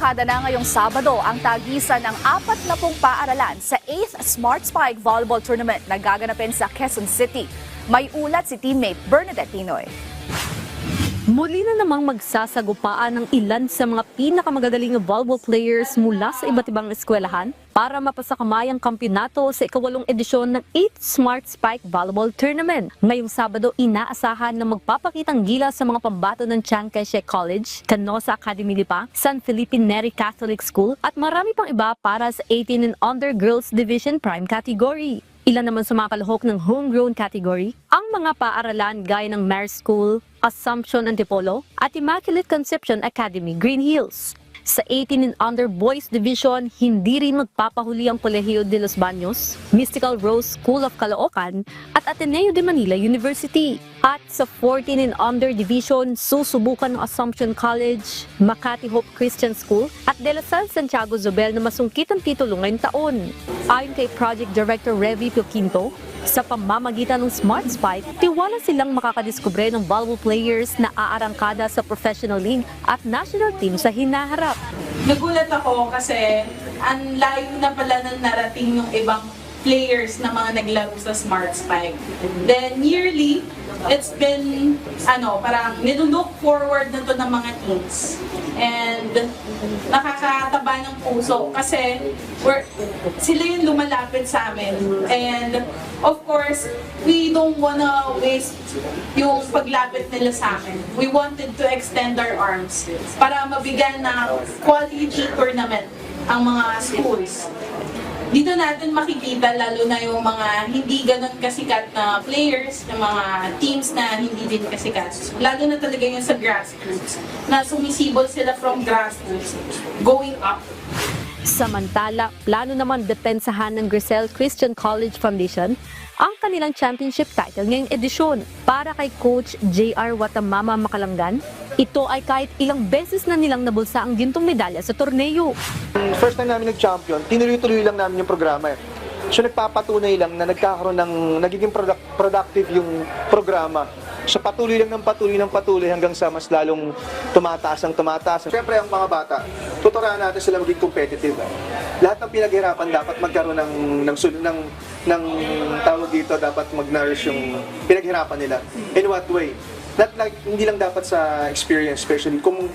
Arangkada na ngayong Sabado ang tagisan ng 40 paaralan sa 8th Smart Spike Volleyball Tournament na gaganapin sa Quezon City. May ulat si teammate Bernadette Tinoy. Muli na namang magsasagupaan ng ilan sa mga pinakamagagaling na volleyball players mula sa iba't ibang eskwelahan para mapasakamay ang kampyonato sa ika-8 edisyon ng 8th Smart Spike Volleyball Tournament. Ngayong Sabado, inaasahan na magpapakitang gilas sa mga pambato ng Chiang Kai-shek College, Canosa Academy Lipa, San Felipe Neri Catholic School at marami pang iba para sa 18 and under Girls Division Prime category. Ilan naman sa mga kalahok ng homegrown category, ang mga paaralan gaya ng Mare School, Assumption Antipolo at Immaculate Conception Academy Green Hills. Sa 18 and under Boys Division, hindi rin magpapahuli ang Colegio de los Baños, Mystical Rose School of Caloocan at Ateneo de Manila University. At sa 14 and under Division, susubukan ng Assumption College, Makati Hope Christian School at De La Salle Santiago Zobel na masungkit ang titulo ngayong taon. Ayon kay Project Director Revy Pioquinto, sa pamamagitan ng Smart Spike, tiwala silang makakadiskubre ng volleyball players na aarangkada sa professional league at national team sa hinaharap. Nagulat ako kasi ang layo na pala ng narating yung ibang players na mga naglaro sa Smart Spike. Then yearly, it's been parang nilook forward na to ng mga teams. And nakakataba ng puso kasi sila yung lumalapit sa amin. And of course, we don't wanna waste yung paglapit nila sa akin. We wanted to extend our arms para mabigyan ng quality tournament ang mga schools. Dito natin makikita lalo na yung mga hindi ganun kasikat na players, yung mga teams na hindi din kasikat. Lalo na talaga yung sa grassroots, na sumisibol sila from grassroots, going up. Samantala, plano naman depensahan ng Grisel Christian College Foundation ang kanilang championship title ngayong edisyon. Para kay Coach J.R. Watamama Makalanggan, ito ay kahit ilang beses na nilang nabulsa ang gintong medalya sa torneo. First time namin nag-champion, tinuloy-tuloy lang namin yung programa. So nagpapatunay lang na nagiging productive yung programa. So patuloy ng patuloy hanggang sa mas lalong tumataas. Siyempre ang mga bata, tuturahan natin sila maging competitive. Lahat ng pinaghirapan dapat magkaroon ng tawag dito, dapat mag-nourish yung pinaghirapan nila. In what way? Not like, hindi lang dapat sa experience, especially kung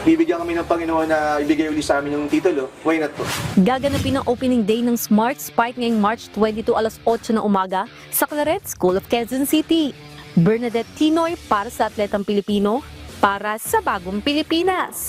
bibigyan kami ng Panginoon na ibigay uli sa amin yung titulo, why not po? Gaganapin ang opening day ng Smart Spike ngayong March 22 alas 8 ng umaga sa Claret School of Quezon City. Bernadette Tinoy para sa Atletang Pilipino, para sa Bagong Pilipinas.